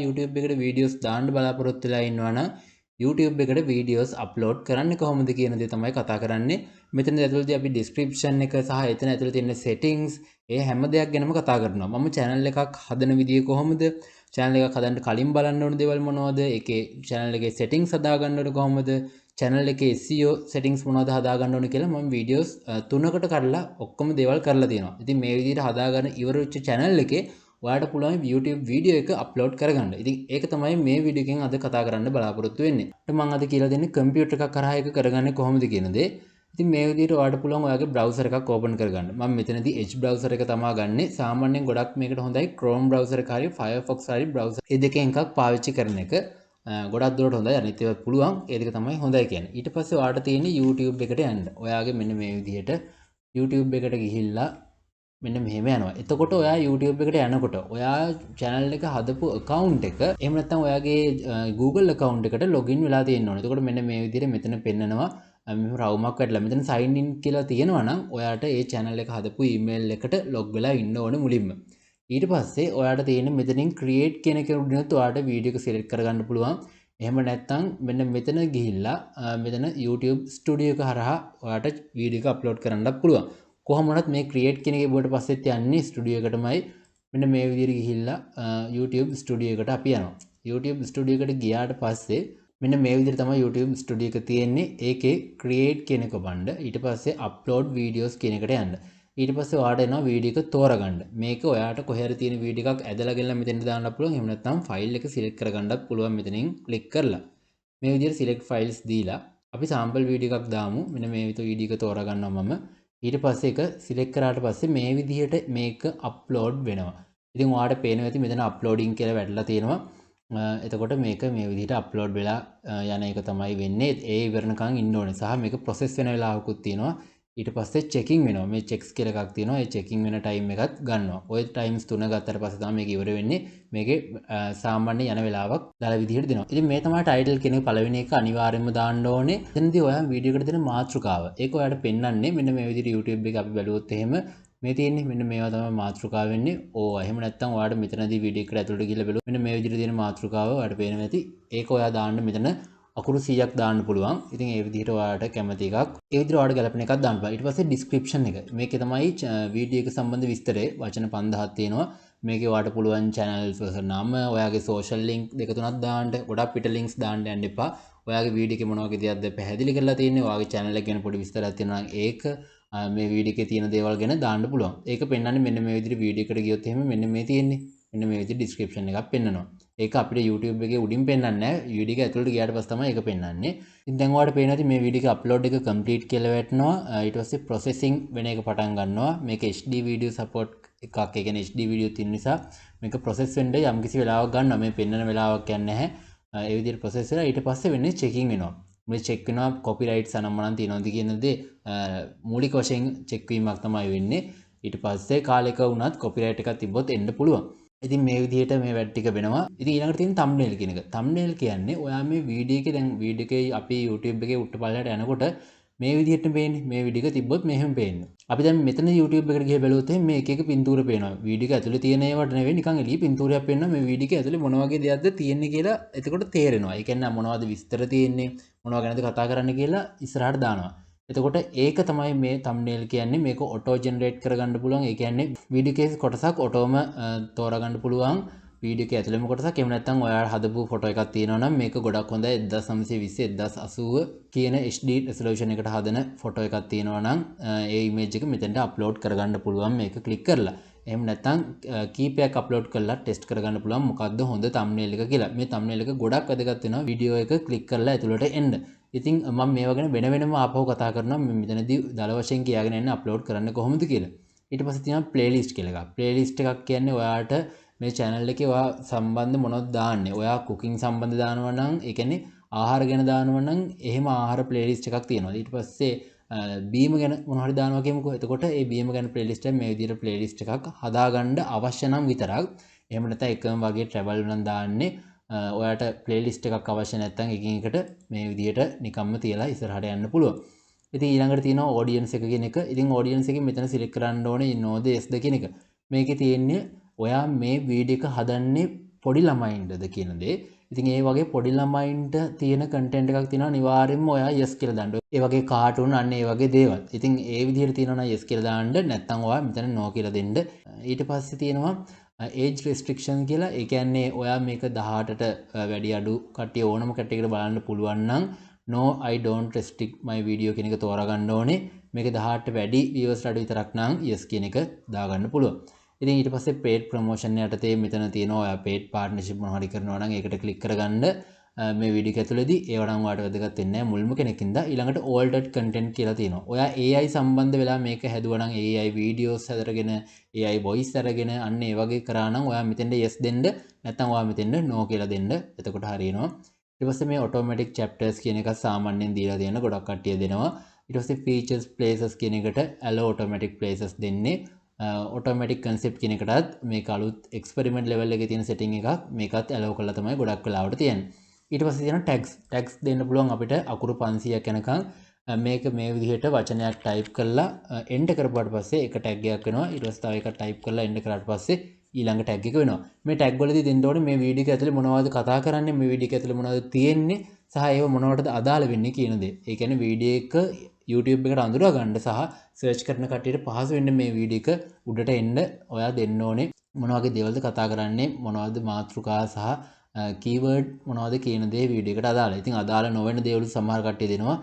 YouTube එකට videos දාන්න බලාපොරොත්තු වෙලා ඉන්නවනම් YouTube එකට වීඩියෝස් අප්ලෝඩ් කරන්න කොහොමද කියන දේ තමයි කතා කරන්නේ. මෙතන ඇතුළතදී අපි description එක සහ එතන ඇතුළේ තියෙන settings ඒ හැම දෙයක් ගැනම කතා කරනවා. මම channel එකක් හදන විදිය කොහොමද? channel එකක් හදන්න කලින් බලන්න ඕන දේවල් මොනවද? ඒකේ channel එකේ settings හදාගන්න ඕන කොහොමද? channel එකේ SEO settings මොනවද හදාගන්න ඕන කියලා මම වීඩියෝස් 3කට කරලා ඔක්කොම දේවල් කරලා තියෙනවා. ඉතින් මේ විදිහට හදාගන්න ඉවර වෙච්ච channel එකේ ඔයාට පුළුවන් YouTube වීඩියෝ එක අප්ලෝඩ් කරගන්න. ඉතින් ඒක තමයි මේ වීඩියෝ එකෙන් අද කතා කරන්න බලාපොරොත්තු වෙන්නේ. මම අද කියලා දෙන්නේ කම්පියුටර් එකක් කරා ඒක කරගන්නේ කොහොමද කියන දේ. ඉතින් මේ විදිහට ඔයාලට පුළුවන් ඔයාගේ බ්‍රවුසර් එකක් ඕපන් කරගන්න. මම මෙතනදී Edge browser එක තමයි ගන්නෙ. සාමාන්‍යයෙන් ගොඩක් මේකට හොඳයි Chrome browser එක හරි Firefox හරි browser. මේ දෙකෙන් එකක් පාවිච්චි කරන එක ගොඩක් දුරට හොඳයි. අනිත් ඒවා පුළුවන්. ඒ දෙක තමයි හොඳයි කියන්නේ. ඊට පස්සේ ඔයාලට තියෙන්නේ YouTube එකට යන්න. ඔයාගේ මෙන්න මේ විදිහට YouTube එකට ගිහිල්ලා මෙන්න මෙහෙම යනවා. එතකොට ඔයා YouTube එකට යනකොට ඔයා channel එක හදපු account එක එහෙම නැත්නම් ඔයාගේ Google account එකට login වෙලා තියෙන්න ඕනේ. එතකොට මෙන්න මේ විදිහට මෙතන පෙන්නනවා මෙහෙම රවුමක් වැටලා මෙතන sign in කියලා තියෙනවා නම් ඔයාට ඒ channel එක හදපු email එකට log වෙලා ඉන්න ඕනේ මුලින්ම. ඊට පස්සේ ඔයාට තියෙන මෙතනින් create කියන එක උඩිනුත් ඔයාට වීඩියෝ එක select කරගන්න පුළුවන්. එහෙම නැත්නම් මෙන්න මෙතන ගිහිල්ලා මෙතන YouTube studio එක හරහා ඔයාට වීඩියෝ එක අප්ලෝඩ් කරන්නත් පුළුවන්. කොහොම වුණත් මේ create කියන එක බුවට පස්සෙත් යන්නේ studio එකටමයි. මෙන්න මේ විදිහට ගිහිල්ලා YouTube studio එකට අපි යනවා. YouTube studio එකට ගියාට පස්සේ මෙන්න මේ විදිහට තමයි YouTube studio එක තියෙන්නේ. ඒකේ create කියන එක බණ්ඩ ඊට පස්සේ upload videos කියන එකට යන්න. ඊට පස්සේ ඔයාට එනවා වීඩියෝ එක තෝරගන්න. මේක ඔයාට කොහේ හරි තියෙන වීඩියෝ එකක් ඇදලා ගෙනලා මෙතෙන්ට දාන්නත් පුළුවන්. එහෙම නැත්නම් ෆයිල් එක select කරගන්නත් පුළුවන් මෙතනින් click කරලා. මේ විදිහට select files දීලා අපි sample වීඩියෝ එකක් දාමු. මෙන්න මේ විදිහට වීඩියෝ එක තෝරගන්නවා මම. ඊට පස්සේ එක සිලෙක්ට් කරාට පස්සේ මේ විදිහට මේක අප්ලෝඩ් වෙනවා. ඉතින් ඔයාලට පේනවා ඇති මෙතන අප්ලෝඩින් කියලා වැටලා තියෙනවා. එතකොට මේක මේ විදිහට අප්ලෝඩ් වෙලා යන එක තමයි වෙන්නේ. ඒ ඉවරනකන් ඉන්න ඕනේ. සහ මේක ප්‍රොසෙස් වෙන වෙලාවකුත් තියෙනවා. ඊට පස්සේ චෙකින් වෙනවා. මේ චෙක්ස් කියලා එකක් තියෙනවා. ඒ චෙකින් වෙන ටයිම් එකත් ගන්නවා. ওই ටයිම්ස් 3 ගත්තට පස්සේ තමයි මේක ඉවර වෙන්නේ. මේකේ සාමාන්‍ය යන වෙලාවක් දාලා විදිහට දෙනවා. ඉතින් මේ තමයි ටයිටල් කියන පළවෙනි එක අනිවාර්යයෙන්ම දාන්න ඕනේ. එතනදී ඔයා වීඩියෝ එකට දෙන මාතෘකාව. ඒක ඔයාලට පෙන්වන්නේ මෙන්න මේ විදිහට YouTube එක අපි බැලුවොත් එහෙම මේ තියෙන්නේ මෙන්න මේවා තමයි මාතෘකාව වෙන්නේ. ඕවා. එහෙම නැත්නම් ඔයාලට මෙතනදී වීඩියෝ එකට ඇතුළට ගිහලා බැලුවොත් මෙන්න මේ විදිහට තියෙන මාතෘකාව ඔයාලට පේනවා ඇති. ඒක ඔයා දාන්න මෙතන අකුරු 100ක් දාන්න පුළුවන්. ඉතින් ඒ විදිහට ඔයාලට කැමති එකක් ඒ විදිහට ඔයාලට ගැලපෙන එකක් දාන්න පුළුවන්. ඊට පස්සේ description එක. මේකේ තමයි වීඩියෝ එක සම්බන්ධ විස්තරේ වචන 5000ක් තියෙනවා. මේකේ ඔයාලට පුළුවන් channels වල නම, ඔයාගේ social link දෙක තුනක් දාන්න. ගොඩක් පිට links දාන්න යන්න එපා. ඔයාගේ වීඩියෝ එකේ මොන වගේ දෙයක්ද පැහැදිලි කරලා තියෙන්නේ. ඔයාගේ channel එක ගැන පොඩි විස්තරයක් තියෙනවා නම් ඒක මේ වීඩියෝ එකේ තියෙන දේවල් ගැන දාන්න පුළුවන්. ඒක පෙන්වන්නේ මෙන්න මේ විදිහට වීඩියෝ එකට ගියොත් එහෙම මෙන්න මේ තියෙන්නේ. මෙන්න මේ විදිහට description එකක් පෙන්වනවා. ඒක අපිට YouTube එකේ උඩින් පෙන්වන්නේ නැහැ. වීඩියෝ එක ඇතුළට ගියාට පස්සේ තමයි ඒක පෙන්වන්නේ. ඉතින් දැන් ඔයාලට පේනවා ඇති මේ වීඩියෝ එක අප්ලෝඩ් එක complete කියලා වැටෙනවා. ඊට පස්සේ processing වෙන එක පටන් ගන්නවා. මේක HD video support එකක්. ඒ කියන්නේ HD video තියෙන නිසා මේක process වෙන්න යම්කිසි වෙලාවක් ගන්නවා. මේ පෙන්වන වෙලාවක් යන්නේ නැහැ. ඒ විදිහට process වෙලා ඊට පස්සේ වෙන්නේ checking වෙනවා. මේ check වෙනවා copyrights අනම්මනම් තියෙනවද කියන දේ මූලික වශයෙන් check වීමක් තමයි වෙන්නේ. ඊට පස්සේ කාලෙක වුණත් copyright එකක් තිබ්බොත් එන්න පුළුවන්. ඉතින් මේ විදිහට මේ වැඩ ටික වෙනවා. ඉතින් ඊළඟට තියෙන thumbnail කියන එක. thumbnail කියන්නේ ඔයා මේ වීඩියෝ එකේ දැන් වීඩියෝ එකේ අපි YouTube එකේ උඩට පල්ලයට යනකොට මේ විදිහට පේන්නේ. මේ වීඩියෝ එක තිබ්බොත් මෙහෙම පේන්නේ. අපි දැන් මෙතන YouTube එකට ගිහලා බැලුවොත් එහෙනම් මේ එක එක පින්තූර පේනවා. වීඩියෝ එක ඇතුලේ තියෙන ඒවාට නෙවෙයි නිකන් එළිය පින්තූරයක් පේනවා. මේ වීඩියෝ එක ඇතුලේ මොන වගේ දෙයක්ද තියෙන්නේ කියලා එතකොට තේරෙනවා. ඒ කියන්නේ මොනවද විස්තර තියෙන්නේ, මොනවා ගැනද කතා කරන්න කියලා ඉස්සරහට දානවා. එතකොට ඒක තමයි මේ thumbnail කියන්නේ. මේක auto generate කරගන්න පුළුවන්. ඒ කියන්නේ වීඩියෝ එකේ කොටසක් ඔටෝම තෝරගන්න පුළුවන්. වීඩියෝ එකේ ඇතුළේම කොටසක්. එහෙම නැත්නම් ඔයාලා හදපු ෆොටෝ එකක් තියෙනවා නම් මේක ගොඩක් හොඳයි. 1920 1080 කියන HD resolution එකට හදන ෆොටෝ එකක් තියෙනවා නම් ඒ image එක මෙතෙන්ට upload කරගන්න පුළුවන් මේක click කරලා. එහෙම නැත්නම් කීපයක් අප්ලෝඩ් කරලා ටෙස්ට් කරගන්න පුළුවන් මොකද්ද හොඳ thumbnail එක කියලා. මේ thumbnail එක ගොඩක් වැදගත් වෙනවා වීඩියෝ එක ක්ලික් කරලා ඇතුළට එන්න. ඉතින් මම මේවා ගැන වෙන වෙනම ආපහු කතා කරනවා මෙතනදී දල වශයෙන් කියාගෙන යන්න අප්ලෝඩ් කරන්න කොහොමද කියලා. ඊට පස්සේ තියෙනවා playlist කියලා එකක්. playlist එකක් කියන්නේ ඔයාට මේ channel එකේ ඔයා සම්බන්ධ මොනවද දාන්නේ. ඔයා cooking සම්බන්ධ දානවා නම් ඒ කියන්නේ ආහාර ගැන දානවා නම් එහෙම ආහාර playlist එකක් තියෙනවා. ඊට පස්සේ බීම ගැන මොනවා හරි දානවා කියමුකෝ. එතකොට ඒ බීම ගැන playlist එක මේ විදිහට playlist එකක් හදාගන්න අවශ්‍ය නම් විතරක්. එහෙම නැත්නම් එකම වගේ travel නම් දාන්නේ. ඔයාට playlist එකක් අවශ්‍ය නැත්නම් එකින් එකට මේ විදිහට නිකම්ම තියලා ඉස්සරහට යන්න පුළුවන්. ඉතින් ඊළඟට තියෙනවා audience එක කියන එක. ඉතින් audience එකෙන් මෙතන select කරන්න ඕනේ no the yes ද කියන එක. මේකේ තියෙන්නේ ඔයා මේ වීඩියෝ එක හදන්නේ පොඩි ළමයින්ටද කියන දේ. ඉතින් ඒ වගේ පොඩි ළමයින්ට තියෙන කන්ටෙන්ට් එකක් තියෙනවා නිවාර්යෙන්ම ඔයා yes කියලා දාන්න. ඒ වගේ කාටුන් අන්න ඒ වගේ දේවල්. ඉතින් ඒ විදිහට තියෙනවා නම් yes කියලා දාන්න නැත්නම් ඔයා මෙතන no කියලා දෙන්න. ඊට පස්සේ තියෙනවා age restriction කියලා. ඒ කියන්නේ ඔයා මේක 18ට වැඩි අඩු කට්ටිය ඕනම කට්ටියකට බලන්න පුළුවන් නම් no I don't restrict my video කියන එක තෝරගන්න ඕනේ. මේක 18ට වැඩි viewers ලාට විතරක් නම් yes කියන එක දාගන්න පුළුවන්. ඉතින් ඊට පස්සේ paid promotion යටතේ මෙතන තියෙනවා ඔයා paid partnership මොනවා හරි කරනවා නම් ඒකට click කරගන්න මේ වීඩියෝ එක ඇතුළේදී ඒව නම් ඔයාලට වැදගත් වෙන්නේ නැහැ මුල්ම කෙනෙක්ින්ද. ඊළඟට altered content කියලා තියෙනවා. ඔයා AI සම්බන්ධ වෙලා මේක හැදුවා නම් AI videos හදරගෙන AI voice අරගෙන අන්න ඒ වගේ කරා නම් ඔයා මෙතෙන්ද yes දෙන්න නැත්නම් ඔයා මෙතෙන්ද no කියලා දෙන්න. එතකොට හරියනවා. ඊට පස්සේ මේ automatic chapters කියන එක සාමාන්‍යයෙන් දීලා තියෙන ගොඩක් කට්ටිය දෙනවා. ඊට පස්සේ features places කියන එකට allow automatic places දෙන්නේ. automatic concept කියන එකටත් මේක අලුත් experiment level එකේ තියෙන setting එකක්. මේකත් allow කරලා තමයි ගොඩක් වෙලාවට තියෙන්නේ. ඊට පස්සේ තියෙනවා tags දෙන්න පුළුවන් අපිට අකුරු 500ක් යනකම් මේක මේ විදිහට වචනයක් type කරලා end කරපුවාට පස්සේ එක tag එකක් වෙනවා. ඊට පස්සේ තව එකක් type කරලා end කරාට පස්සේ ඊළඟ tag එක වෙනවා. මේ tag වලදී දෙන්න ඕනේ මේ වීඩියෝ එක ඇතුලේ මොනවද කතා කරන්නේ, මේ වීඩියෝ එක ඇතුලේ මොනවද තියෙන්නේ සහ ඒව මොනවටද අදාළ වෙන්නේ කියන දේ. ඒ කියන්නේ වීඩියෝ එක YouTube එකට අඳුරා ගන්න සහ search කරන කට්ටියට පහසු වෙන්න මේ වීඩියෝ එක උඩට එන්න ඔයා දෙන්න ඕනේ මොන වගේ දේවල්ද කතා කරන්නේ, මොනවද මාතෘකා සහ keyword මොනවද කියන දේ වීඩියෝ එකට අදාළ. ඉතින් අදාළ නොවන දේවල් සමහර කට්ටිය දෙනවා.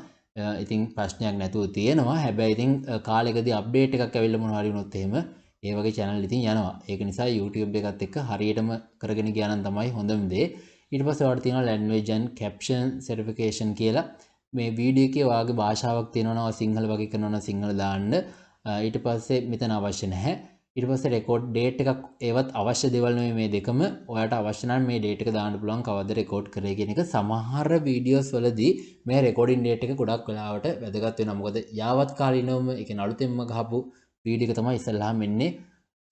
ඉතින් ප්‍රශ්නයක් නැතුව තියෙනවා. හැබැයි ඉතින් කාලෙකදී අප්ඩේට් එකක් ඇවිල්ලා මොනවා හරි වුණොත් එහෙම ඒ වගේ channel ඉතින් යනවා. ඒක නිසා YouTube එකත් එක්ක හරියටම කරගෙන ගියා නම් තමයි හොඳම දේ. ඊට පස්සේ ඔයාලට තියෙනවා language and caption certification කියලා. මේ වීඩියෝ එකේ ඔයාගේ භාෂාවක් තියෙනවා නම් සිංහල වගේ කරනවා නම් සිංහල දාන්න. ඊට පස්සේ මෙතන අවශ්‍ය නැහැ. ඊට පස්සේ රෙකෝඩ් ඩේට් එකක් ඒවත් අවශ්‍ය දේවල් නෙමෙයි මේ දෙකම. ඔයාලට අවශ්‍ය නම් මේ ඩේට් එක දාන්න පුළුවන් කවද්ද රෙකෝඩ් කරේ කියන එක. සමහර වීඩියෝස් වලදී මේ රෙකෝඩින් ඩේට් එක ගොඩක් වෙලාවට වැදගත් වෙනවා. මොකද යාවත් කාලිනවම ඒ කියන්නේ අලුතෙන්ම ගහපු වීඩියෝ එක තමයි ඉස්සල්ලාම එන්නේ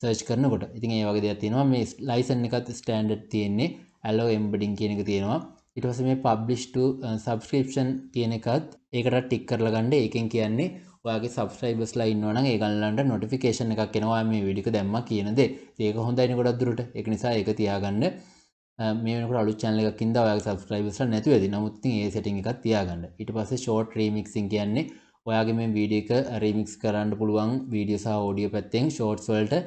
සර්ච් කරනකොට. ඉතින් ඒ වගේ දේවල් තියෙනවා. මේ ලයිසන් එකත් ස්ටෑන්ඩඩ් තියෙන්නේ. allow embedding කියන එක තියෙනවා. ඊට පස්සේ මේ publish to subscription කියන එකත් ඒකට ටික් කරලා ගන්න. ඒකෙන් කියන්නේ ඔයාගේ subscribersලා ඉන්නවා නම් ඒගොල්ලන්ට notification එකක් එනවා මේ වීඩියෝ එක දැම්මා කියන දේ. ඒක හොඳයිනේ ගොඩක් දුරට. ඒක නිසා ඒක තියාගන්න. මේ වෙනකොට අලුත් channel එකක් ඉඳලා ඔයාගේ subscribersලා නැතුව ඇති. නමුත් ඉතින් ඒ setting එකක් තියාගන්න. ඊට පස්සේ short remixing කියන්නේ ඔයාගේ මේ වීඩියෝ එක remix කරන්න පුළුවන් වීඩියෝ සහ audio පැත්තෙන් shorts වලට.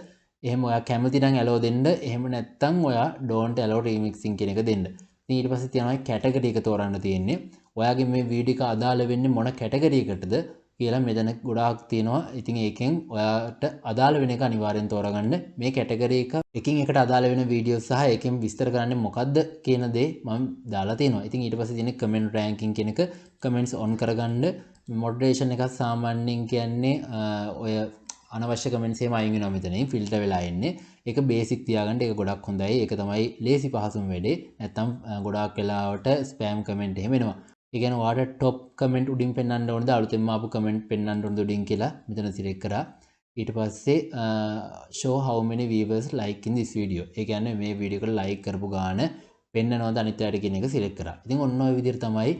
එහෙම ඔයා කැමති නම් allow දෙන්න. එහෙම නැත්නම් ඔයා don't allow remixing කියන එක දෙන්න. ඉතින් ඊට පස්සේ තියෙනවා category එක තෝරන්න තියෙන්නේ. ඔයාගේ මේ වීඩියෝ එක අදාළ වෙන්නේ මොන category එකටද කියලා මෙතන ගොඩාක් තියෙනවා. ඉතින් ඒකෙන් ඔයාට අදාළ වෙන එක අනිවාර්යෙන් තෝරගන්න. මේ කැටගරි එක එකින් එකට අදාළ වෙන වීඩියෝ සහ ඒකෙන් විස්තර කරන්නේ මොකද්ද කියන දේ මම දාලා තියෙනවා. ඉතින් ඊට පස්සේ තියෙන කමෙන්ට් රෑන්කින් කියන එක කමෙන්ට්ස් ඔන් කරගන්න. මොඩරේෂන් එකක් සාමාන්‍යයෙන් කියන්නේ ඔය අනවශ්‍ය කමෙන්ට්ස් එහෙම අයින් වෙනවා මෙතනින් ෆිල්ටර් වෙලා එන්නේ. ඒක බේසික් තියාගන්න. ඒක ගොඩක් හොඳයි. ඒක තමයි ලේසි පහසුම වැඩේ. නැත්තම් ගොඩාක් වෙලාවට ස්පෑම් කමෙන්ට් එහෙම එනවා. ඒ කියන්නේ ඔයාලට টොප් කමෙන්ට් උඩින් පෙන්වන්න ඕනද අලුතෙන්ම ආපු කමෙන්ට් පෙන්වන්න ඕනද උඩින් කියලා මෙතන සිලෙක්ට් කරා. ඊට පස්සේ show how many viewers like in this video. ඒ කියන්නේ මේ වීඩියෝ එකට like කරපු ගාන පෙන්වනවද අනිත් අයට කියන එක සිලෙක්ට් කරා. ඉතින් ඔන්න ඔය විදිහට තමයි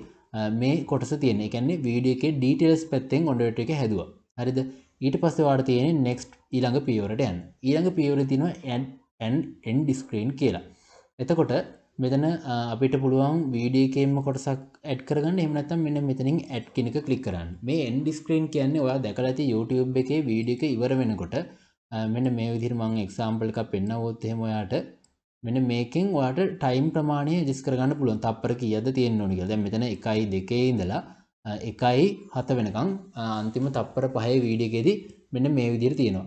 මේ කොටස තියෙන්නේ. ඒ කියන්නේ වීඩියෝ එකේ details පැත්තෙන් ඔඩිට් එක හැදුවා. හරිද? ඊට පස්සේ ඔයාලට තියෙන්නේ next ඊළඟ පියවරට යන්න. ඊළඟ පියවරේ තියෙනවා add and end screen කියලා. එතකොට මෙතන අපිට පුළුවන් වීඩියෝ එකේම කොටසක් ඇඩ් කරගන්න. එහෙම නැත්නම් මෙන්න මෙතනින් ඇඩ් කියන එක ක්ලික් කරන්න. මේ end screen කියන්නේ ඔයා දැකලා ඇති YouTube එකේ වීඩියෝ එක ඉවර වෙනකොට මෙන්න මේ විදිහට මම example එකක් පෙන්නවොත් එහෙම ඔයාට මෙන්න මේකෙන් ඔයාට time ප්‍රමාණය adjust කරගන්න පුළුවන්. තප්පර කීයද තියෙන්න ඕන කියලා. දැන් මෙතන 1.2 ඉඳලා 1.7 වෙනකන් අන්තිම තප්පර 5 වීඩියෝ එකේදී මෙන්න මේ විදිහට තියෙනවා.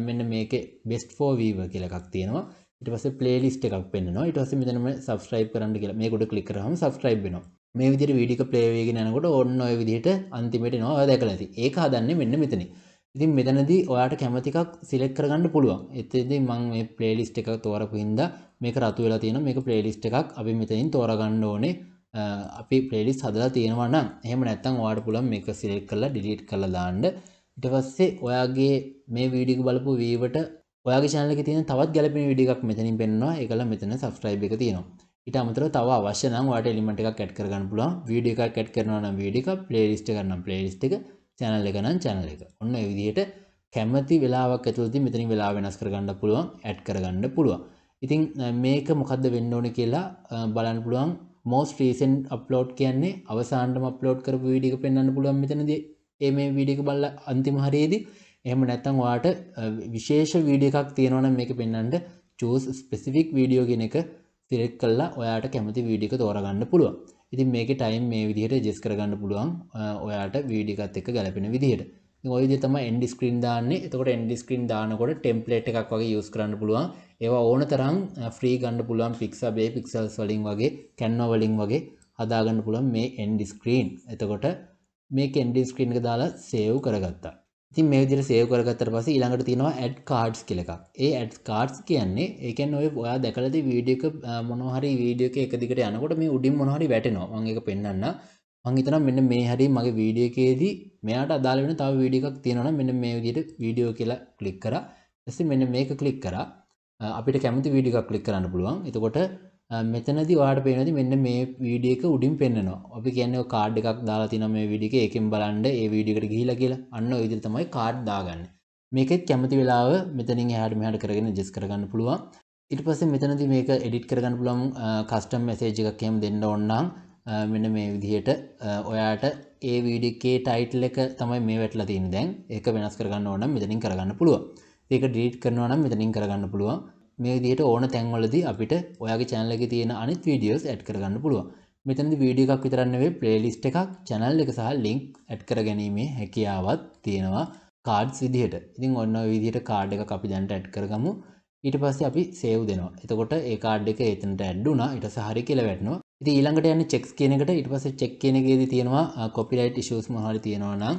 මෙන්න මේකේ best for viewer කියලා එකක් තියෙනවා. ඊට පස්සේ playlist එකක් පෙන්නනවා. ඊට පස්සේ මෙතනම subscribe කරන්න කියලා මේක උඩ click කරාම subscribe වෙනවා. මේ විදිහට වීඩියෝ එක play වෙගෙන යනකොට ඕන්න ඔය විදිහට අන්තිමට එනවා. ඔයා දැකලා ඇති. ඒක හදන්නේ මෙන්න මෙතනින්. ඉතින් මෙතනදී ඔයාට කැමති එකක් select කරගන්න පුළුවන්. එතෙන්දී මම මේ playlist එක තෝරපු හින්දා මේක රතු වෙලා තියෙනවා. මේක playlist එකක් අපි මෙතනින් තෝරගන්න ඕනේ. අපි playlist හදලා තියෙනවා නම් එහෙම නැත්නම් ඔයාට පුළුවන් මේක select කරලා delete කරලා දාන්න. ඊට පස්සේ ඔයාගේ මේ වීඩියෝ එක බලපු viewerට ඔයාගේ channel එකේ තියෙන තවත් ගැලපෙන වීඩියෝ එකක් මෙතනින් පෙන්නනවා. ඒකලා මෙතන subscribe එක තියෙනවා. ඊට අමතරව තව අවශ්‍ය නම් ඔයාට element එකක් add කරගන්න පුළුවන්. වීඩියෝ එකක් add කරනවා නම් වීඩියෝ එක, playlist එකක් නම් playlist එක, channel එක නම් channel එක. ඔන්න ඒ විදිහට කැමති වෙලාවක් ඇතුළතදී මෙතනින් වෙලාව වෙනස් කරගන්න පුළුවන්, add කරගන්න පුළුවන්. ඉතින් මේක මොකද්ද වෙන්න ඕනේ කියලා බලන්න පුළුවන්. most recent upload කියන්නේ අවසානටම upload කරපු වීඩියෝ එක පෙන්වන්න පුළුවන් මෙතනදී. මේ වීඩියෝ එක බලලා අන්තිම හරියේදී එහෙම නැත්නම් ඔයාට විශේෂ වීඩියෝ එකක් තියෙනවා නම් මේක පෙන්වන්න choose specific video කියන එක select කරලා ඔයාට කැමති වීඩියෝ එක තෝරගන්න පුළුවන්. ඉතින් මේකේ time මේ විදිහට adjust කරගන්න පුළුවන් ඔයාට වීඩියෝ එකත් එක්ක ගැලපෙන විදිහට. ඉතින් ওই විදිහ තමයි end screen දාන්නේ. එතකොට end screen දානකොට template එකක් වගේ use කරන්න පුළුවන්. ඒවා ඕන තරම් free ගන්න පුළුවන් Pixabay pixels වලින් වගේ Canva වලින් වගේ හදාගන්න පුළුවන් මේ end screen. එතකොට මේක end screen එක දාලා save කරගත්තා. ඉතින් මේ විදිහට save කරගත්තට පස්සේ ඊළඟට තියෙනවා add cards කියලා එකක්. ඒ add cards කියන්නේ ඒ කියන්නේ ඔයා දැකලා තියෙන වීඩියෝ එක මොනවා හරි වීඩියෝ එක එක දිගට යනකොට මේ උඩින් මොනවා හරි වැටෙනවා. මම ඒක පෙන්නන්න. මම හිතනවා මෙන්න මේ හරිය මගේ වීඩියෝ එකේදී මෙයාට අදාළ වෙන තව වීඩියෝ එකක් තියෙනවා නම් මෙන්න මේ විදිහට වීඩියෝ කියලා ක්ලික් කරා. ඊට මෙන්න මේක ක්ලික් කරා. අපිට කැමති වීඩියෝ එකක් ක්ලික් කරන්න පුළුවන්. එතකොට මෙතනදී ඔයාලට පේනවාදී මෙන්න මේ වීඩියෝ එක උඩින් පෙන්නනවා. අපි කියන්නේ ඔය කාඩ් එකක් දාලා තිනවා මේ වීඩියෝ එකේ ඒකෙන් බලන්න ඒ වීඩියෝ එකට ගිහිලා කියලා. අන්න ඔය විදිහට තමයි කාඩ් දාගන්නේ. මේකෙත් කැමති වෙලාව මෙතනින් එහාට මෙහාට කරගෙන adjust කරගන්න පුළුවන්. ඊට පස්සේ මෙතනදී මේක edit කරගන්න පුළුවන් custom message එකක් එහෙම දෙන්න ඕන නම් මෙන්න මේ විදිහට ඔයාට ඒ වීඩියෝ එකේ title එක තමයි මේ වැටලා තියෙන්නේ දැන්. ඒක වෙනස් කරගන්න ඕන නම් මෙතනින් කරගන්න පුළුවන්. ඒක delete කරනවා නම් මෙතනින් කරගන්න පුළුවන්. මේ විදිහට ඕන තැන්වලදී අපිට ඔයාගේ channel එකේ තියෙන අනිත් videos add කරගන්න පුළුවන්. මෙතනදී වීඩියෝ එකක් විතරක් නෙවෙයි playlist එකක්, channel එක සහ link add කරගැනීමේ හැකියාවක් තියෙනවා cards විදිහට. ඉතින් ඔන්න ඔය විදිහට card එකක් අපි දැන්ට add කරගමු. ඊට පස්සේ අපි save දෙනවා. එතකොට ඒ card එක එතනට add වුණා. ඊට පස්සේ හරි කියලා වැටෙනවා. ඉතින් ඊළඟට යන්නේ checks කියන එකට. ඊට පස්සේ check කියන එකේදී තියෙනවා copyright issues මොනවා හරි තියෙනවා නම්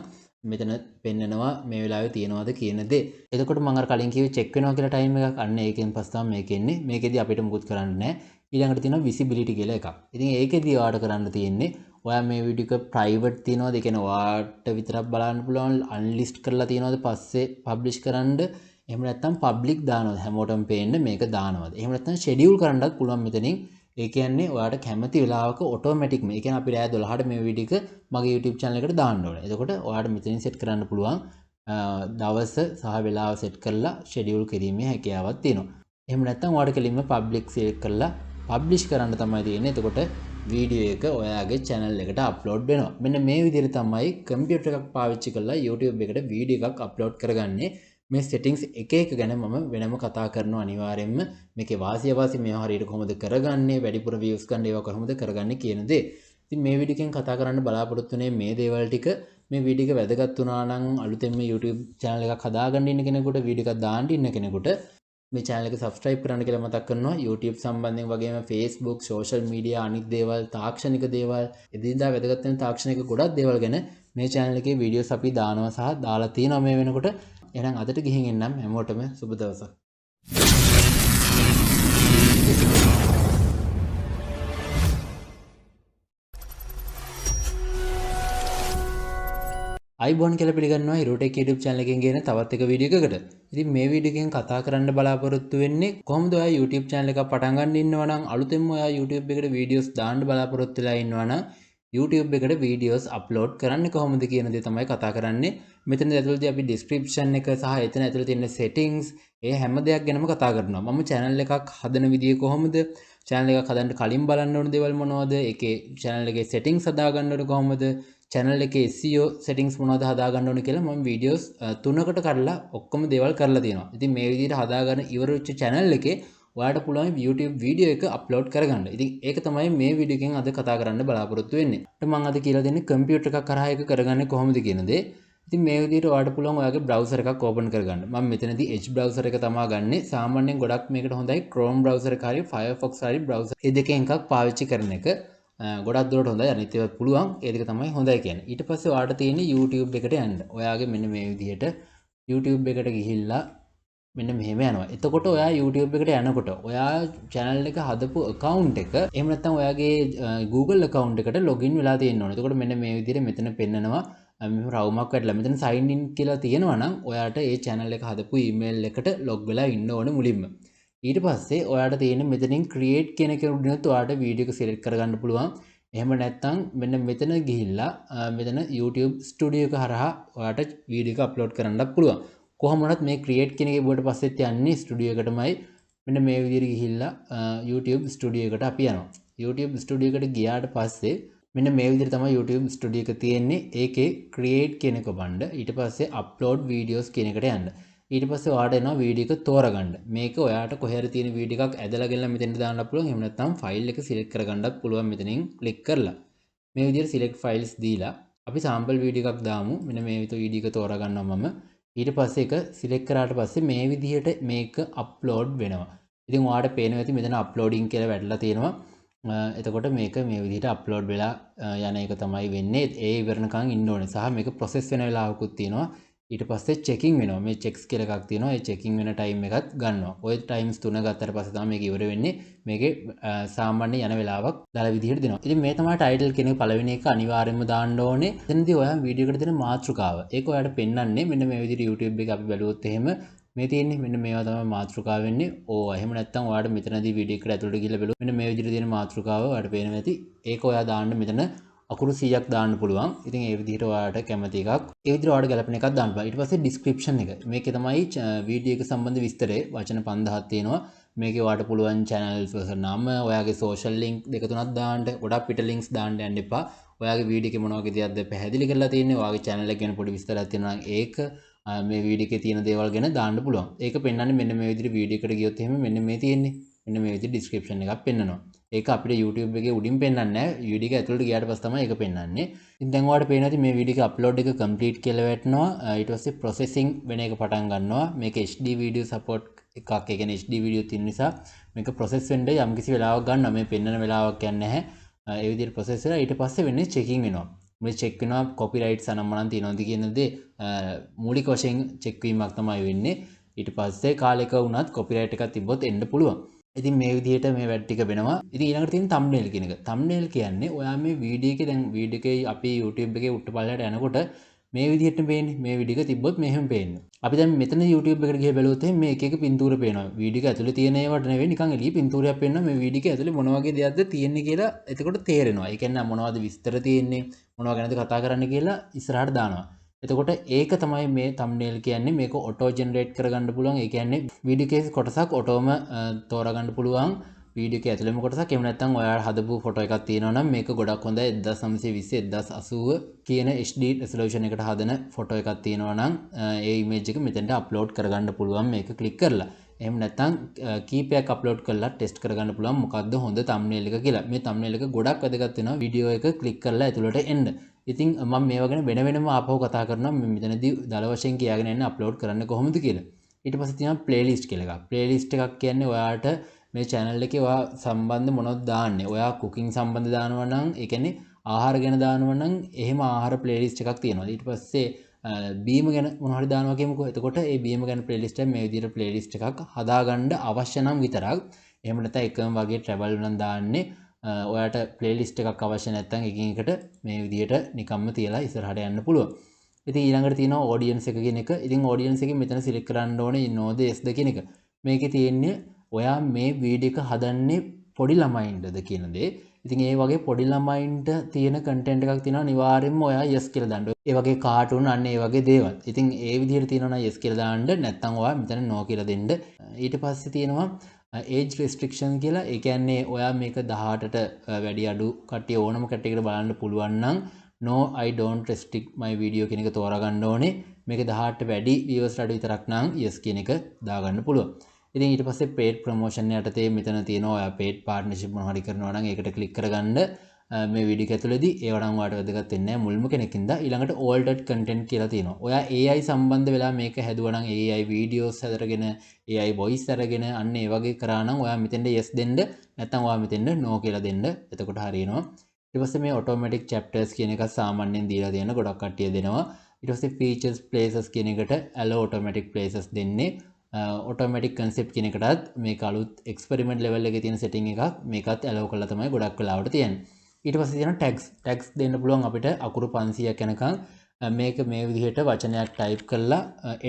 මෙතන පෙන්නනවා මේ වෙලාවේ තියෙනවද කියන දේ. එතකොට මම අර කලින් කිව්වේ check වෙනවා කියලා time එකක් අන්න ඒකෙන් පස්සේ තමයි මේක එන්නේ. මේකෙදි අපිට මුකුත් කරන්න නැහැ. ඊළඟට තියෙනවා visibility කියලා එකක්. ඉතින් ඒකෙදි ඔයාලට කරන්න තියෙන්නේ ඔයා මේ වීඩියෝ එක private තියනවාද? ඒ කියන්නේ ඔයාට විතරක් බලන්න පුළුවන් unlist කරලා තියනවාද පස්සේ publish කරන්න? එහෙම නැත්නම් public දානවද? හැමෝටම පේන්න මේක දානවද? එහෙම නැත්නම් schedule කරන්නත් පුළුවන් මෙතනින්. ඒ කියන්නේ ඔයාට කැමති වෙලාවක ඔටෝමැටික් මේ කියන්නේ අපි රෑ 12ට මේ වීඩියෝ එක මගේ YouTube channel එකට දාන්න ඕනේ. එතකොට ඔයාට මෙතනින් set කරන්න පුළුවන් දවස සහ වෙලාව set කරලා schedule කිරීමේ හැකියාවක් තියෙනවා. එහෙම නැත්නම් ඔයාට කෙලින්ම public select කරලා publish කරන්න තමයි තියෙන්නේ. එතකොට වීඩියෝ එක ඔයාගේ channel එකට upload වෙනවා. මෙන්න මේ විදිහට තමයි computer එකක් පාවිච්චි කරලා YouTube එකට වීඩියෝ එකක් upload කරගන්නේ. මේ settings එක එක ගැන මම වෙනම කතා කරනවා අනිවාර්යයෙන්ම. මේකේ වාසිය මේවා හරියට කොහොමද කරගන්නේ, වැඩිපුර views ගන්න ඒවා කොහොමද කරගන්නේ කියන දේ. ඉතින් මේ වීඩියෝ එකෙන් කතා කරන්න බලාපොරොත්තු වෙන්නේ මේ දේවල් ටික. මේ වීඩියෝ එක වැදගත් වුණා නම් අලුතෙන් මේ YouTube channel එකක් හදාගන්න ඉන්න කෙනෙකුට, වීඩියෝ එකක් දාන්න ඉන්න කෙනෙකුට මේ channel එක subscribe කරන්න කියලා මතක් කරනවා. YouTube සම්බන්ධයෙන් වගේම Facebook, social media අනිත් දේවල්, තාක්ෂණික දේවල්, එදිනදා වැදගත් වෙන තාක්ෂණික ගොඩක් දේවල් ගැන මේ channel එකේ videos අපි දානවා සහ දාලා තියෙනවා මේ වෙනකොට. එහෙනම් අදට ගිහින් එන්නම් හැමෝටම සුබ දවසක්. අයිබෝන් කියලා පිළිගන්නවා හිරෝටෙක් YouTube channel එකෙන් ගෙන තවත් එක වීඩියෝ එකකට. ඉතින් මේ වීඩියෝ එකෙන් කතා කරන්න බලාපොරොත්තු වෙන්නේ කොහොමද ඔයා YouTube channel එකක් පටන් ගන්න ඉන්නවා නම් අලුතෙන්ම ඔයා YouTube එකට videos දාන්න බලාපොරොත්තු වෙලා ඉන්නවා නම් YouTube එකට videos upload කරන්න කොහොමද කියන දේ තමයි කතා කරන්නේ. මෙතන ඇතුළතදී අපි description එක සහ එතන ඇතුළේ තියෙන settings ඒ හැම දෙයක් ගැනම කතා කරනවා. මම channel එකක් හදන විදිය කොහොමද? channel එකක් හදන්න කලින් බලන්න ඕන දේවල් මොනවද? ඒකේ channel එකේ settings හදාගන්න ඕන කොහොමද? channel එකේ SEO settings මොනවද හදාගන්න ඕන කියලා මම videos 3කට කඩලා ඔක්කොම දේවල් කරලා තියෙනවා. ඉතින් මේ විදිහට හදාගන්න ඉවර වෙච්ච channel එකේ ඔයාට පුළුවන් YouTube වීඩියෝ එක අප්ලෝඩ් කරගන්න. ඉතින් ඒක තමයි මේ වීඩියෝ එකෙන් අද කතා කරන්න බලාපොරොත්තු වෙන්නේ. මම අද කියලා දෙන්නේ කම්පියුටර් එකක් කරා ඒක කරගන්නේ කොහොමද කියන දේ. ඉතින් මේ විදිහට ඔයාට පුළුවන් ඔයාගේ browser එකක් open කරගන්න. මම මෙතනදී Edge browser එක තමයි ගන්නෙ. සාමාන්‍යයෙන් ගොඩක් මේකට හොඳයි Chrome browser එක හරි Firefox හරි browser. මේ දෙකෙන් එකක් පාවිච්චි කරන එක ගොඩක් දුරට හොඳයි. අනිත් ඒවා පුළුවන්. ඒ දෙක තමයි හොඳයි කියන්නේ. ඊට පස්සේ ඔයාට තියෙන්නේ YouTube එකට යන්න. ඔයාගේ මෙන්න මේ විදිහට YouTube එකට ගිහිල්ලා මෙන්න මෙහෙම යනවා. එතකොට ඔයා YouTube එකට යනකොට ඔයා channel එක හදපු account එක එහෙම නැත්නම් ඔයාගේ Google account එකට login වෙලා තියෙන්න ඕනේ. එතකොට මෙන්න මේ විදිහට මෙතන පෙන්නනවා මෙහෙම රවුමක් වැටලා මෙතන sign in කියලා තියෙනවා නම් ඔයාට ඒ channel එක හදපු email එකට log වෙලා ඉන්න ඕනේ මුලින්ම. ඊට පස්සේ ඔයාට තියෙන මෙතනින් create කියන එක උඩිනුත් ඔයාට වීඩියෝ එක select කරගන්න පුළුවන්. එහෙම නැත්නම් මෙන්න මෙතන ගිහිල්ලා මෙතන YouTube studio එක හරහා ඔයාට වීඩියෝ එක upload කරන්නත් පුළුවන්. කොහොම වුණත් මේ create කියන එකේ බුවට පස්සෙත් යන්නේ ස්ටුඩියෝ එකටමයි. මෙන්න මේ විදිහට ගිහිල්ලා YouTube ස්ටුඩියෝ එකට අපි යනවා. YouTube ස්ටුඩියෝ එකට ගියාට පස්සේ මෙන්න මේ විදිහට තමයි YouTube ස්ටුඩියෝ එක තියෙන්නේ. ඒකේ create කියන එක බණ්ඩ. ඊට පස්සේ upload videos කියන එකට යන්න. ඊට පස්සේ ඔයාලට එනවා වීඩියෝ එක තෝරගන්න. මේක ඔයාලට කොහේ හරි තියෙන වීඩියෝ එකක් ඇදලා ගෙනලා මෙතෙන්ට දාන්න පුළුවන්. එහෙම නැත්නම් ෆයිල් එක සිලෙක්ට් කරගන්නත් පුළුවන් මෙතනින් ක්ලික් කරලා. මේ විදිහට select files දීලා අපි sample වීඩියෝ එකක් දාමු. මෙන්න මේ විදිහට වීඩියෝ එක තෝරගන්නවා මම. ඊට පස්සේ ඒක select කරාට පස්සේ මේ විදිහට මේක upload වෙනවා. ඉතින් ඔයාලට පේනවා ඇති මෙතන uploading කියලා වැටලා තියෙනවා. එතකොට මේක මේ විදිහට අප්ලෝඩ් වෙලා යන එක තමයි වෙන්නේ. ඒ ඉවරනකන් ඉන්න ඕනේ. සහ මේක ප්‍රොසෙස් වෙන වෙලාවකුත් තියෙනවා. ඊට පස්සේ චෙකින් වෙනවා. මේ චෙක්ස් කියලා එකක් තියෙනවා. ඒ චෙකින් වෙන ටයිම් එකත් ගන්නවා. ওই ටයිම්ස් 3 ගත්තට පස්සේ තමයි මේක ඉවර වෙන්නේ. මේකේ සාමාන්‍ය යන වෙලාවක් දාලා විදිහට දෙනවා. ඉතින් මේ තමයි ටයිටල් කියන පළවෙනි එක අනිවාර්යයෙන්ම දාන්න ඕනේ. එතනදී ඔයා වීඩියෝ එකට දෙන මාතෘකාව. ඒක ඔයාලට පෙන්වන්නේ මෙන්න මේ විදිහට YouTube එක අපි බැලුවොත් එහෙම මේ තියෙන්නේ මෙන්න මේවා තමයි මාතෘකාව වෙන්නේ. ඕවා එහෙම නැත්නම් ඔයාලට මෙතනදී වීඩියෝ එකට ඇතුළට ගිහලා බලුවොත් මෙන්න මේ විදිහට තියෙන මාතෘකාව ඔයාලට පේනවා ඇති. ඒක ඔයා දාන්න මෙතන අකුරු 100ක් දාන්න පුළුවන්. ඉතින් ඒ විදිහට ඔයාලට කැමති එකක් ඒ විදිහට ඔයාලට ගැලපෙන එකක් දාන්න පුළුවන්. ඊට පස්සේ description එක. මේකේ තමයි වීඩියෝ එක සම්බන්ධ විස්තරේ වචන 5000ක් තියෙනවා. මේකේ ඔයාලට පුළුවන් channels වල නම, ඔයාගේ social link දෙක තුනක් දාන්න. ගොඩක් පිට links දාන්න යන්න එපා. ඔයාගේ වීඩියෝ එකේ මොන වගේ දෙයක්ද පැහැදිලි කරලා තියෙන්නේ. ඔයාගේ channel එක ගැන පොඩි විස්තරයක් තියෙනවා නම් ඒක මේ වීඩියෝ එකේ තියෙන දේවල් ගැන දාන්න පුළුවන්. ඒක පෙන්වන්නේ මෙන්න මේ විදිහට වීඩියෝ එකට ගියොත් එහෙම මෙන්න මේ තියෙන්නේ. මෙන්න මේ විදිහට description එකක් පෙන්වනවා. ඒක අපිට YouTube එකේ උඩින් පෙන්වන්නේ නැහැ. වීඩියෝ එක ඇතුළට ගියාට පස්සේ තමයි ඒක පෙන්වන්නේ. ඉතින් දැන් ඔයාලට පේනවා ඉතින් මේ වීඩියෝ එක අප්ලෝඩ් එක complete කියලා වැටෙනවා. ඊට පස්සේ processing වෙන එක පටන් ගන්නවා. මේක HD video support එකක්. ඒ කියන්නේ HD video තියෙන නිසා මේක process වෙන්න යම්කිසි වෙලාවක් ගන්නවා. මේ පෙන්වන වෙලාවක් යන්නේ නැහැ. ඒ විදිහට process වෙලා ඊට පස්සේ වෙන්නේ checking වෙනවා. මේ චෙක් වෙනවා කොපිරයිට්ස් අනම්මනම් තියෙනවද කියන දේ මූලික වශයෙන් චෙක් වීමක් තමයි වෙන්නේ. ඊට පස්සේ කාලෙක වුණත් කොපිරයිට් එකක් තිබ්බොත් එන්න පුළුවන්. ඉතින් මේ විදිහට මේ වැඩ ටික වෙනවා. ඉතින් ඊළඟට තියෙන thumbnail කියන එක. thumbnail කියන්නේ ඔයා මේ වීඩියෝ එකේ දැන් වීඩියෝ එකේ අපි YouTube එකේ උඩට පල්ලයට යනකොට මේ විදිහට පේන්නේ. මේ වීඩියෝ එක තිබ්බොත් මෙහෙම පේන්නේ. අපි දැන් මෙතන YouTube එකට ගිහලා බැලුවොත් මේ එක එක පින්තූර පේනවා. වීඩියෝ එක ඇතුලේ තියෙන ඒවාට නෙවෙයි නිකන් එළිය පින්තූරයක් පේනවා. මේ වීඩියෝ එක ඇතුලේ මොන වගේ දෙයක්ද තියෙන්නේ කියලා එතකොට තේරෙනවා. ඒ කියන්නේ මොනවද විස්තර තියෙන්නේ, මොනවා ගැනද කතා කරන්න කියලා ඉස්සරහට දානවා. එතකොට ඒක තමයි මේ thumbnail කියන්නේ. මේක auto generate කරගන්න පුළුවන්. ඒ කියන්නේ වීඩියෝ එකේ කොටසක් ඔටෝම තෝරගන්න පුළුවන්. වීඩියෝ එකේ ඇතුළේම කොටසක්. එහෙම නැත්නම් ඔයාලා හදපු ෆොටෝ එකක් තියෙනවා නම් මේක ගොඩක් හොඳයි. 1920 1080 කියන HD resolution එකට හදන ෆොටෝ එකක් තියෙනවා නම් ඒ image එක මෙතෙන්ට upload කරගන්න පුළුවන් මේක ක්ලික් කරලා. එහෙම නැත්නම් කීපයක් අප්ලෝඩ් කරලා ටෙස්ට් කරගන්න පුළුවන් මොකද්ද හොඳ thumbnail එක කියලා. මේ thumbnail එක ගොඩක් වැදගත් වෙනවා වීඩියෝ එක ක්ලික් කරලා ඇතුළට එන්න. ඉතින් මම මේවා ගැන වෙන වෙනම ආපහු කතා කරනවා මෙතනදී දල වශයෙන් කියාගෙන යන්න අප්ලෝඩ් කරන්න කොහොමද කියලා. ඊට පස්සේ තියෙනවා ප්ලේලිස්ට් කියලා එකක්. ප්ලේලිස්ට් එකක් කියන්නේ ඔයාට මේ channel එකේ ඔයා සම්බන්ධ මොනවද දාන්නේ. ඔයා cooking සම්බන්ධ දානවා නම් ඒ කියන්නේ ආහාර ගැන දානවා නම් එහෙම ආහාර ප්ලේලිස්ට් එකක් තියෙනවා. ඊට පස්සේ බීම ගැන මොනවා හරි දානවා කියමුකෝ. එතකොට ඒ බීම ගැන ප්ලේලිස්ට් එක මේ විදිහට ප්ලේලිස්ට් එකක් හදාගන්න අවශ්‍ය නම් විතරක්. එහෙම නැත්නම් එකම වගේ travel නම් දාන්නේ. ඔයාට ප්ලේලිස්ට් එකක් අවශ්‍ය නැත්නම් එකින් එකට මේ විදිහට නිකම්ම තියලා ඉස්සරහට යන්න පුළුවන්. ඉතින් ඊළඟට තියෙනවා audience එක කියන එක. ඉතින් audience එකෙන් මෙතන select කරන්න ඕනේ node sද කියන එක. මේකේ තියෙන්නේ ඔයා මේ වීඩියෝ එක හදන්නේ පොඩි ළමයින්ටද කියන දේ. ඉතින් ඒ වගේ පොඩි ළමයින්ට තියෙන content එකක් තියෙනවා අනිවාර්යයෙන්ම ඔයා yes කියලා දාන්න. ඒ වගේ කාටුන් අන්න ඒ වගේ දේවල්. ඉතින් ඒ විදිහට තියෙනවා නම් yes කියලා දාන්න නැත්නම් ඔයා මෙතන no කියලා දෙන්න. ඊට පස්සේ තියෙනවා age restriction කියලා. ඒ කියන්නේ ඔයා මේක 18ට වැඩි අඩු කට්ටිය ඕනම කට්ටියකට බලන්න පුළුවන් නම් no I don't restrict my video කියන එක තෝරගන්න ඕනේ. මේක 18ට වැඩි viewers රට විතරක් නම් yes කියන එක දාගන්න පුළුවන්. ඉතින් ඊට පස්සේ paid promotion යටතේ මෙතන තියෙනවා ඔයා paid partnership මොනවා හරි කරනවා නම් ඒකට click කරගන්න මේ වීඩියෝ එක ඇතුළේදී ඒව නම් ඔයාලට වැදගත් වෙන්නේ නැහැ මුල්ම කෙනෙක්ින්ද. ඊළඟට altered content කියලා තියෙනවා. ඔයා AI සම්බන්ධ වෙලා මේක හැදුවා නම් AI videos හදරගෙන AI voice අරගෙන අන්න ඒ වගේ කරා නම් ඔයා මෙතෙන්ද yes දෙන්න නැත්නම් ඔයා මෙතෙන්ද no කියලා දෙන්න. එතකොට හරියනවා. ඊට පස්සේ මේ automatic chapters කියන එක සාමාන්‍යයෙන් දීලා තියෙන ගොඩක් කට්ටිය දෙනවා. ඊට පස්සේ features places කියන එකට allow automatic places දෙන්නේ. automatic concept කියන එකටත් මේක අලුත් experiment level එකේ තියෙන setting එකක්. මේකත් allow කරලා තමයි ගොඩක් වෙලාවට තියෙන්නේ. ඊට පස්සේ තියෙනවා tags දෙන්න පුළුවන් අපිට අකුරු 500ක් යනකම්. මේක මේ විදිහට වචනයක් type කරලා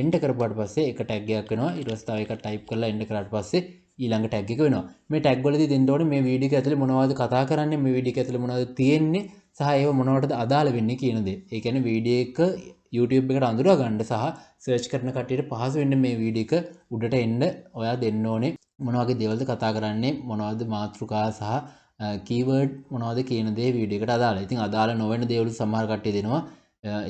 enter කරපුවාට පස්සේ එක tag එකක් වෙනවා. ඊට පස්සේ තව එකක් type කරලා enter කරාට පස්සේ ඊළඟ tag එක වෙනවා. මේ tag වලදී දෙන්න ඕනේ මේ වීඩියෝ එක ඇතුලේ මොනවද කතා කරන්නේ, මේ වීඩියෝ එක ඇතුලේ මොනවද තියෙන්නේ සහ ඒව මොනවටද අදාළ වෙන්නේ කියන දේ. ඒ කියන්නේ වීඩියෝ එක YouTube එකට අඳුරා ගන්න සහ search කරන කට්ටියට පහසු වෙන්න මේ වීඩියෝ එක උඩට එන්න ඔයා දෙන්න ඕනේ මොන වගේ දේවල්ද කතා කරන්නේ මොනවද මාතෘකා සහ කීවර්ඩ් මොනවද කියන දේ වීඩියෝ එකට අදාළයි. ඉතින් අදාළ නොවන දේවල් සමහර කට්ටිය දෙනවා.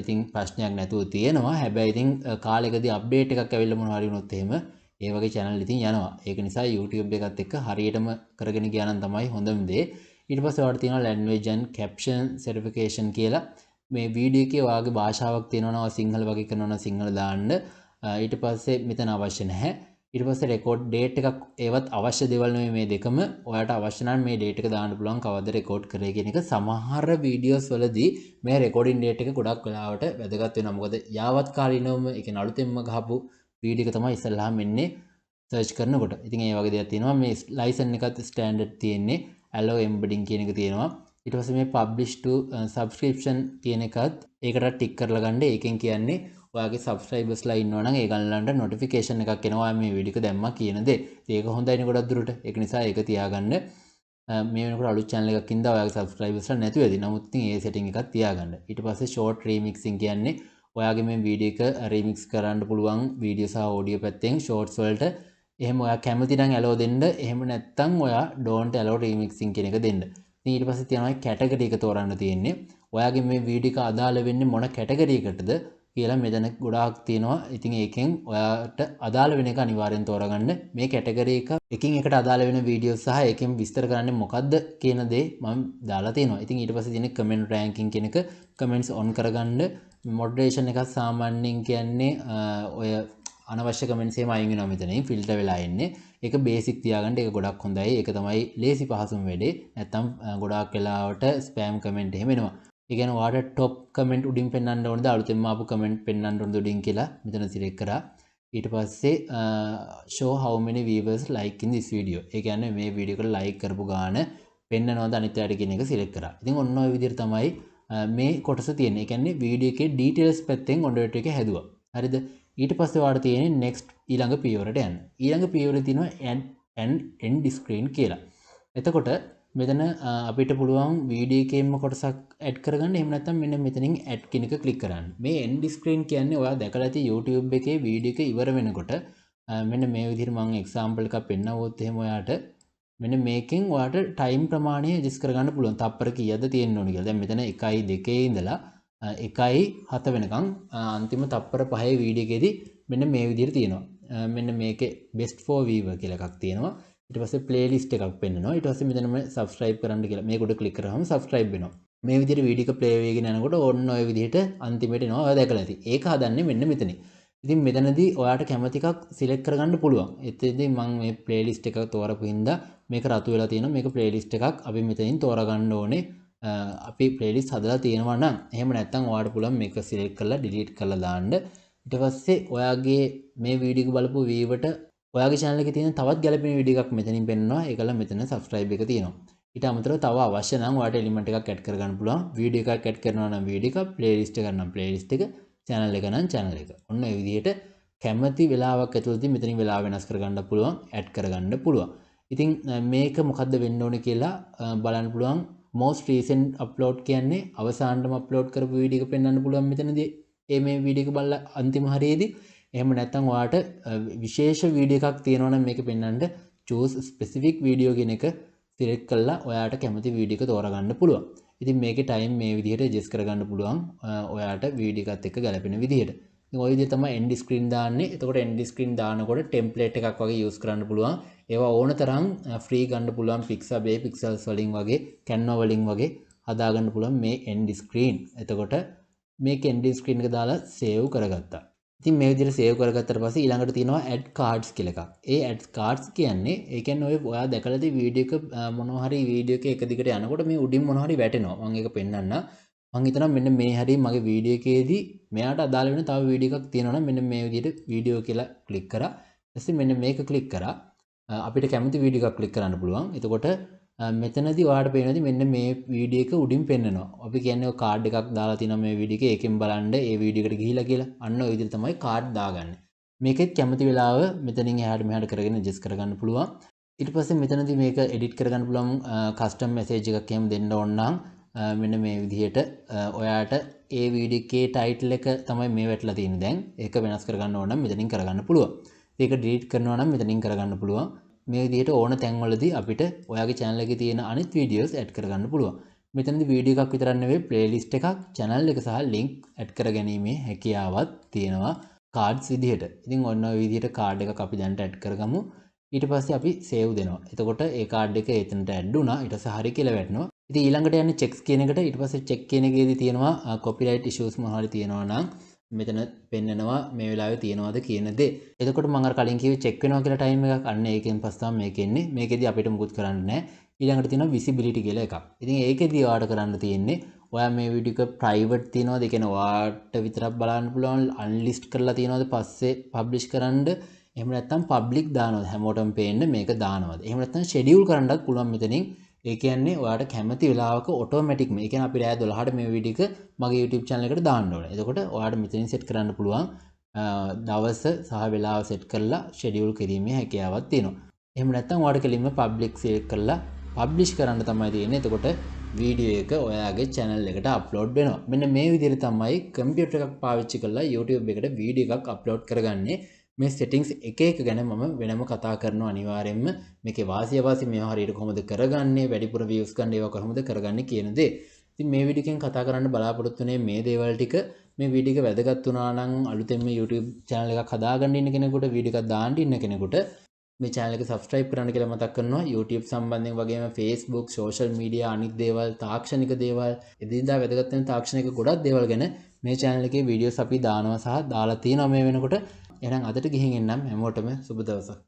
ඉතින් ප්‍රශ්නයක් නැතුව තියෙනවා. හැබැයි ඉතින් කාලෙකදී අප්ඩේට් එකක් ඇවිල්ලා මොනවා හරි වුණොත් එහෙම ඒ වගේ channel ඉතින් යනවා. ඒක නිසා YouTube එකත් එක්ක හරියටම කරගෙන ගියා නම් තමයි හොඳම දේ. ඊට පස්සේ ඔයාලට තියෙනවා language and caption certification කියලා. මේ වීඩියෝ එකේ ඔයාගේ භාෂාවක් තියෙනවා නම් සිංහල වගේ කරනවා නම් සිංහල දාන්න. ඊට පස්සේ මෙතන අවශ්‍ය නැහැ. ඊට පස්සේ රෙකෝඩ් ඩේට් එකක් ඒවත් අවශ්‍ය දේවල් නෙමෙයි මේ දෙකම. ඔයාලට අවශ්‍ය නම් මේ ඩේට් එක දාන්න පුළුවන් කවද්ද රෙකෝඩ් කරේ කියන එක. සමහර වීඩියෝස් වලදී මේ රෙකෝඩින් ඩේට් එක ගොඩක් වෙලාවට වැදගත් වෙනවා. මොකද යාවත් කාලීනවම ඒ කියන්නේ අලුතෙන්ම ගහපු වීඩියෝ එක තමයි ඉස්සල්ලාම එන්නේ සර්ච් කරනකොට. ඉතින් ඒ වගේ දෙයක් තියෙනවා. මේ ලයිසන් එකත් ස්ටෑන්ඩඩ් තියෙන්නේ. allow embedding කියන එක තියෙනවා. ඊට පස්සේ මේ publish to subscription කියන එකත් ඒකට ටික් කරලා ගන්න. ඒකෙන් කියන්නේ ඔයාගේ සබස්ක්‍රයිබර්ස්ලා ඉන්නවා නම් ඒගොල්ලන්ට නොටිෆිකේෂන් එකක් එනවා මේ වීඩියෝ එක දැම්මා කියන දේ. ඒක හොඳයිනේ ගොඩක් දුරට. ඒක නිසා ඒක තියාගන්න. මේ වෙනකොට අලුත් channel එකක් ඉඳලා ඔයාගේ සබස්ක්‍රයිබර්ස්ලා නැති වෙදී. නමුත් ඉතින් ඒ setting එකක් තියාගන්න. ඊට පස්සේ short remixing කියන්නේ ඔයාගේ මේ වීඩියෝ එක remix කරන්න පුළුවන් වීඩියෝ සහ audio පැත්තෙන් shorts වලට එහෙම ඔයා කැමති නම් allow දෙන්න. එහෙම නැත්නම් ඔයා don't allow remixing කියන එක දෙන්න. ඉතින් ඊට පස්සේ තියෙනවා category එක තෝරන්න තියෙන්නේ. ඔයාගේ මේ වීඩියෝ එක අදාළ වෙන්නේ මොන category එකටද කියලා මෙතන ගොඩාක් තියෙනවා. ඉතින් ඒකෙන් ඔයාට අදාළ වෙන එක අනිවාර්යෙන් තෝරගන්න. මේ කැටගරි එක එකින් එකට අදාළ වෙන වීඩියෝ සහ ඒකෙන් විස්තර කරන්නේ මොකද්ද කියන දේ මම දාලා තියෙනවා. ඉතින් ඊට පස්සේ තියෙන කමෙන්ට් රෑන්කින් කියන එක කමෙන්ට්ස් ඔන් කරගන්න. මොඩරේෂන් එකක් සාමාන්‍යයෙන් කියන්නේ ඔය අනවශ්‍ය කමෙන්ට්ස් එහෙම අයින් වෙනවා මෙතනින් ෆිල්ටර් වෙලා එන්නේ. ඒක බේසික් තියාගන්න. ඒක ගොඩක් හොඳයි. ඒක තමයි ලේසි පහසුම වැඩේ. නැත්තම් ගොඩාක් වෙලාවට ස්පෑම් කමෙන්ට් එහෙම එනවා. ඒ කියන්නේ ඔයාලට টොප් කමෙන්ට් උඩින් පෙන්වන්න ඕනද අලුතෙන්ම ආපු කමෙන්ට් පෙන්වන්න ඕනද උඩින් කියලා මෙතන සිලෙක්ට් කරා. ඊට පස්සේ show how many viewers like in this video. ඒ කියන්නේ මේ වීඩියෝ එකට like කරපු ගාන පෙන්වනවද අනිත් අයට කියන එක සිලෙක්ට් කරා. ඉතින් ඔන්න ඔය විදිහට තමයි මේ කොටස තියෙන්නේ. ඒ කියන්නේ වීඩියෝ එකේ details පැත්තෙන් ඔඩියෝ එක හැදුවා. හරිද? ඊට පස්සේ ඔයාලට තියෙන්නේ next ඊළඟ පියවරට යන්න. ඊළඟ පියවරේ තියෙනවා end screen කියලා. එතකොට මෙතන අපිට පුළුවන් වීඩියෝ එකේම කොටසක් ඇඩ් කරගන්න. එහෙම නැත්නම් මෙන්න මෙතනින් ඇඩ් කියන එක ක්ලික් කරන්න. මේ end screen කියන්නේ ඔයා දැකලා ඇති YouTube එකේ වීඩියෝ එක ඉවර වෙනකොට මෙන්න මේ විදිහට මම example එකක් පෙන්නවොත් එහෙම ඔයාට මෙන්න මේකෙන් ඔයාට time ප්‍රමාණය adjust කරගන්න පුළුවන්. තප්පර කීයද තියෙන්න ඕන කියලා. දැන් මෙතන 1.2 ඉඳලා 1.7 වෙනකන් අන්තිම තප්පර 5 වීඩියෝ එකේදී මෙන්න මේ විදිහට තියෙනවා. මෙන්න මේකේ best for viewer කියලා එකක් තියෙනවා. ඊට පස්සේ ප්ලේලිස්ට් එකක් පෙන්නනවා. ඊට පස්සේ මෙතන මේ subscribe කරන්න කියලා මේක උඩ ක්ලික් කරාම subscribe වෙනවා. මේ විදිහට වීඩියෝ එක play වෙගෙන යනකොට ඔන්න ඔය විදිහට අන්තිමට එනවා. ඔයා දැකලා ඇති. ඒක හදන්නේ මෙන්න මෙතනින්. ඉතින් මෙතනදී ඔයාට කැමති එකක් select කරගන්න පුළුවන්. එතෙන්දී මම මේ playlist එක තෝරපු හින්දා මේක රතු වෙලා තියෙනවා. මේක playlist එකක් අපි මෙතනින් තෝරගන්න ඕනේ. අපි playlist හදලා තියෙනවා නම් එහෙම නැත්නම් ඔයාට පුළුවන් මේක select කරලා delete කරලා දාන්න. ඊට පස්සේ ඔයාගේ මේ වීඩියෝ එක බලපු viewer-ට ඔයාගේ channel එකේ තියෙන තවත් ගැලපෙන වීඩියෝ එකක් මෙතනින් පෙන්නනවා. ඒකල මෙතන subscribe එක තියෙනවා. ඊට අමතරව තව අවශ්‍ය නම් ඔයාලට එලිමන්ට් එකක් ඇඩ් කරගන්න පුළුවන්. වීඩියෝ එකක් ඇඩ් කරනවා නම් වීඩියෝ එක, ප්ලේලිස්ට් එකක් නම් ප්ලේලිස්ට් එක, channel එක නම් channel එක. ඔන්න ඔය විදිහට කැමති වෙලාවක් ඇතුළතදී මෙතනින් වෙලාව වෙනස් කරගන්න පුළුවන්, ඇඩ් කරගන්න පුළුවන්. ඉතින් මේක මොකද්ද වෙන්න ඕනේ කියලා බලන්න පුළුවන්. most recent upload කියන්නේ අවසානටම අප්ලෝඩ් කරපු වීඩියෝ එක පෙන්වන්න පුළුවන් මෙතනදී. මේ වීඩියෝ එක බලලා අන්තිම හරියේදී එහෙම නැත්නම් ඔයාට විශේෂ වීඩියෝ එකක් තියෙනවා නම් මේක පෙන්වන්න choose specific video කියන එක select කරලා ඔයාට කැමති වීඩියෝ එක තෝරගන්න පුළුවන්. ඉතින් මේකේ time මේ විදිහට adjust කරගන්න පුළුවන් ඔයාට වීඩියෝ එකත් එක්ක ගැලපෙන විදිහට. ඉතින් ওই විදිහ තමයි end screen දාන්නේ. එතකොට end screen දානකොට template එකක් වගේ use කරන්න පුළුවන්. ඒවා ඕන තරම් free ගන්න පුළුවන් Pixabay pixels වලින් වගේ Canva වලින් වගේ හදා ගන්න පුළුවන් මේ end screen. එතකොට මේක end screen එක දාලා save කරගත්තා. ඉතින් මේ විදිහට save කරගත්තට පස්සේ ඊළඟට තියෙනවා add cards කියලා එකක්. ඒ add cards කියන්නේ ඒ කියන්නේ ඔය ඔයා දැකලා තියෙ වීඩියෝ එක මොනවා හරි වීඩියෝ එක දිගට යනකොට මේ උඩින් මොනවා හරි වැටෙනවා. මම ඒක පෙන්නන්න. මම හිතනවා මෙන්න මේ හරි මගේ වීඩියෝ එකේදී මෙයාට අදාළ වෙන තව වීඩියෝ එකක් තියෙනවා නම් මෙන්න මේ විදිහට වීඩියෝ කියලා ක්ලික් කරා. ඊපස්සේ මෙන්න මේක ක්ලික් කරා. අපිට කැමති වීඩියෝ එකක් ක්ලික් කරන්න පුළුවන්. එතකොට මෙතනදී ඔයාලට පේනවාද මෙන්න මේ වීඩියෝ එක උඩින් පෙන්නනවා. අපි කියන්නේ ඔය කාඩ් එකක් දාලා තිනවා මේ වීඩියෝ එකේ ඒකෙන් බලන්න ඒ වීඩියෝ එකට ගිහිලා කියලා. අන්න ඔය විදිහට තමයි කාඩ් දාගන්නේ. මේකෙත් කැමති වෙලාව මෙතනින් එහාට මෙහාට කරගෙන adjust කරගන්න පුළුවන්. ඊට පස්සේ මෙතනදී මේක edit කරගන්න පුළුවන් custom message එකක් එහෙම දෙන්න ඕන නම් මෙන්න මේ විදිහට ඔයාට ඒ වීඩියෝ එකේ title එක තමයි මේ වැටලා තියෙන්නේ දැන්. ඒක වෙනස් කරගන්න ඕන නම් මෙතනින් කරගන්න පුළුවන්. ඒක delete කරනවා නම් මෙතනින් කරගන්න පුළුවන්. මේ විදිහට ඕන තැන්වලදී අපිට ඔයාගේ channel එකේ තියෙන අනිත් videos add කරගන්න පුළුවන්. මෙතනදී වීඩියෝ එකක් විතරක් නෙවෙයි playlist එකක්, channel එක සහ link add කරගැනීමේ හැකියාවක් තියෙනවා cards විදිහට. ඉතින් ඔන්න ඔය විදිහට card එකක් අපි දැන්ට add කරගමු. ඊට පස්සේ අපි save දෙනවා. එතකොට ඒ card එක එතනට add වුණා. ඊට පස්සේ හරි කියලා වැටෙනවා. ඉතින් ඊළඟට යන්නේ checks කියන එකට. ඊට පස්සේ check කියන එකේදී තියෙනවා copyright issues මොනවා හරි තියෙනවා නම් මෙතන පෙන්නනවා මේ වෙලාවේ තියෙනවද කියන දේ. එතකොට මම අර කලින් කිව්වේ check වෙනවා කියලා time එකක්. අන්න ඒකෙන් පස්සේ තමයි මේක එන්නේ. මේකෙදී අපිට මුකුත් කරන්න නැහැ. ඊළඟට තියෙනවා visibility කියලා එකක්. ඉතින් ඒකෙදී ඔයාලට කරන්න තියෙන්නේ ඔයා මේ වීඩියෝ එක private තියනවාද? ඒ කියන්නේ ඔයාට විතරක් බලන්න පුළුවන් unlist කරලා තියනවාද පස්සේ publish කරන්න? එහෙම නැත්නම් public දානවද? හැමෝටම පේන්න මේක දානවද? එහෙම නැත්නම් schedule කරන්නත් පුළුවන් මෙතනින්. ඒ කියන්නේ ඔයාට කැමති වෙලාවක ඔටෝමැටික් මේ කියන්නේ අපි රෑ 12ට මේ වීඩියෝ එක මගේ YouTube channel එකට දාන්න ඕනේ. එතකොට ඔයාට මෙතනින් set කරන්න පුළුවන් දවස සහ වෙලාව set කරලා schedule කිරීමේ හැකියාවක් තියෙනවා. එහෙම නැත්නම් ඔයාට කෙලින්ම public select කරලා publish කරන්න තමයි තියෙන්නේ. එතකොට වීඩියෝ එක ඔයාගේ channel එකට upload වෙනවා. මෙන්න මේ විදිහට තමයි computer එකක් පාවිච්චි කරලා YouTube එකට වීඩියෝ එකක් upload කරගන්නේ. මේ settings එක එක ගැන මම වෙනම කතා කරනවා අනිවාර්යයෙන්ම. මේකේ වාසිය මේවා හරියට කොහොමද කරගන්නේ, වැඩිපුර views ගන්න ඒවා කොහොමද කරගන්නේ කියන දේ. ඉතින් මේ වීඩියෝ එකෙන් කතා කරන්න බලාපොරොත්තු වෙන්නේ මේ දේවල් ටික. මේ වීඩියෝ එක වැදගත් වුණා නම් අලුතෙන් මේ YouTube channel එකක් හදාගන්න ඉන්න කෙනෙකුට, වීඩියෝ එකක් දාන්න ඉන්න කෙනෙකුට මේ channel එක subscribe කරන්න කියලා මතක් කරනවා. YouTube සම්බන්ධයෙන් වගේම Facebook, social media අනිත් දේවල්, තාක්ෂණික දේවල්, එදිනදා වැදගත් වෙන තාක්ෂණික ගොඩක් දේවල් ගැන මේ channel එකේ videos අපි දානවා සහ දාලා තියෙනවා මේ වෙනකොට. එහෙනම් අදට ගිහින් එන්නම්. හැමෝටම සුබ දවසක්.